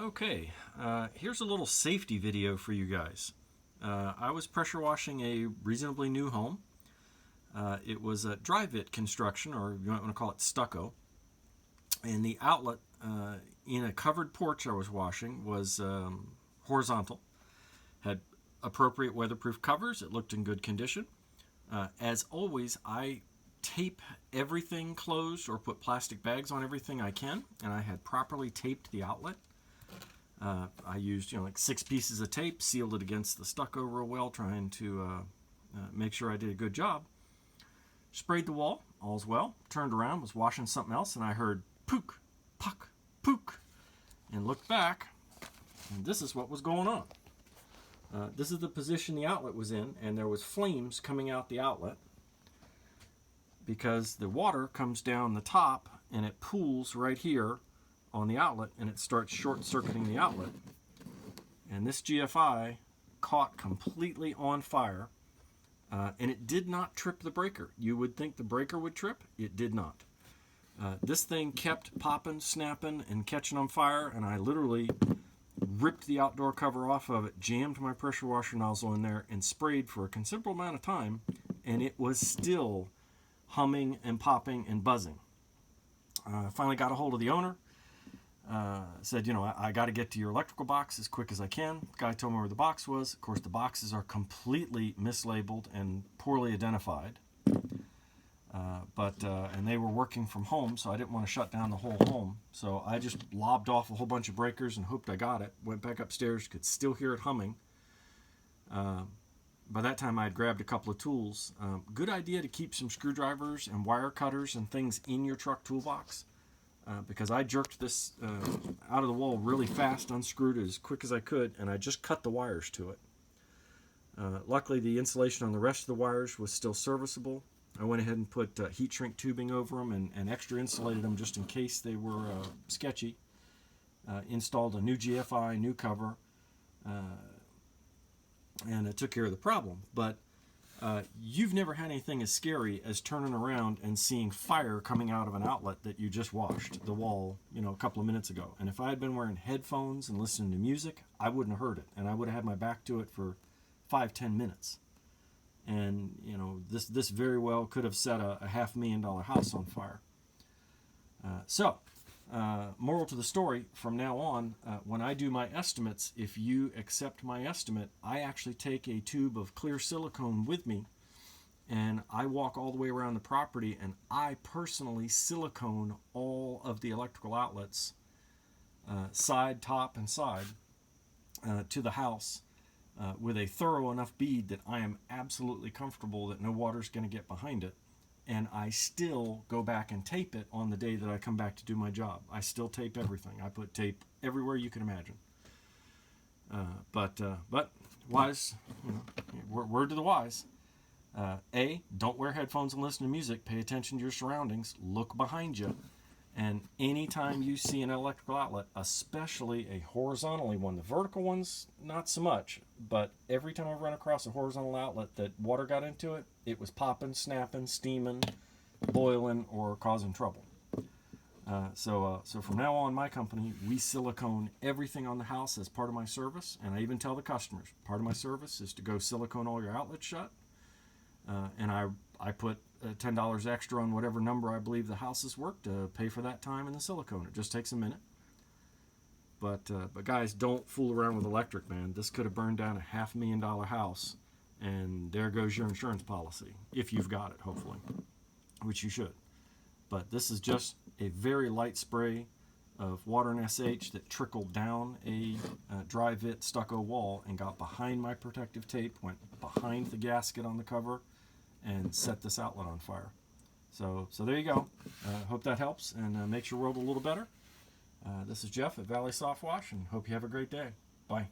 Okay, here's a little safety video for you guys. I was pressure washing a reasonably new home. It was a Dryvit construction, or you might want to call it stucco. And the outlet in a covered porch I was washing was horizontal, had appropriate weatherproof covers. It looked in good condition. As always, I tape everything closed or put plastic bags on everything I can, and I had properly taped the outlet. I used, like 6 pieces of tape, sealed it against the stucco real well, trying to make sure I did a good job. Sprayed the wall, all's well. Turned around, was washing something else, and I heard pook, puck, pook, and looked back, and this is what was going on. This is the position the outlet was in, and there was flames coming out the outlet because the water comes down the top and it pools right here on the outlet, and it starts short-circuiting the outlet. And this GFI caught completely on fire, and it did not trip the breaker. You would think the breaker would trip. It did not. This thing kept popping, snapping, and catching on fire, and I literally ripped the outdoor cover off of it, jammed my pressure washer nozzle in there, and sprayed for a considerable amount of time, and it was still humming and popping and buzzing. I finally got a hold of the owner. Said, I got to get to your electrical box as quick as I can. The guy told me where the box was. Of course, the boxes are completely mislabeled and poorly identified. And they were working from home, so I didn't want to shut down the whole home. So I just lobbed off a whole bunch of breakers and hoped I got it. Went back upstairs, could still hear it humming. By that time, I had grabbed a couple of tools. Good idea to keep some screwdrivers and wire cutters and things in your truck toolbox. Because I jerked this out of the wall really fast, unscrewed it as quick as I could, and I just cut the wires to it. Luckily, the insulation on the rest of the wires was still serviceable. I went ahead and put heat shrink tubing over them and extra insulated them just in case they were sketchy. Installed a new GFI, new cover, and it took care of the problem. But you've never had anything as scary as turning around and seeing fire coming out of an outlet that you just washed the wall, a couple of minutes ago. And if I had been wearing headphones and listening to music, I wouldn't have heard it, and I would have had my back to it for 5-10 minutes. And this very well could have set a $500,000 house on fire. Moral to the story: from now on, when I do my estimates, if you accept my estimate, I actually take a tube of clear silicone with me, and I walk all the way around the property, and I personally silicone all of the electrical outlets, side, top, and side, to the house, with a thorough enough bead that I am absolutely comfortable that no water's going to get behind it. And I still go back and tape it on the day that I come back to do my job. I still tape everything. I put tape everywhere you can imagine. But wise, word to the wise. Don't wear headphones and listen to music. Pay attention to your surroundings. Look behind you. And anytime you see an electrical outlet, especially a horizontally one, the vertical ones, not so much, but every time I run across a horizontal outlet that water got into it, it was popping, snapping, steaming, boiling, or causing trouble. So from now on, my company, we silicone everything on the house as part of my service, and I even tell the customers, part of my service is to go silicone all your outlets shut, and I put $10 extra on whatever number I believe the house is worth to pay for that time in the silicone. It just takes a minute. But guys, don't fool around with electric, man. This could have burned down a $500,000 house, and there goes your insurance policy, if you've got it, hopefully, which you should. But this is just a very light spray of water and SH that trickled down a Dryvit stucco wall and got behind my protective tape, went behind the gasket on the cover, and set this outlet on fire. So there you go. Hope that helps and makes your world a little better. This is Jeff at Valley Soft Wash, and hope you have a great day. Bye.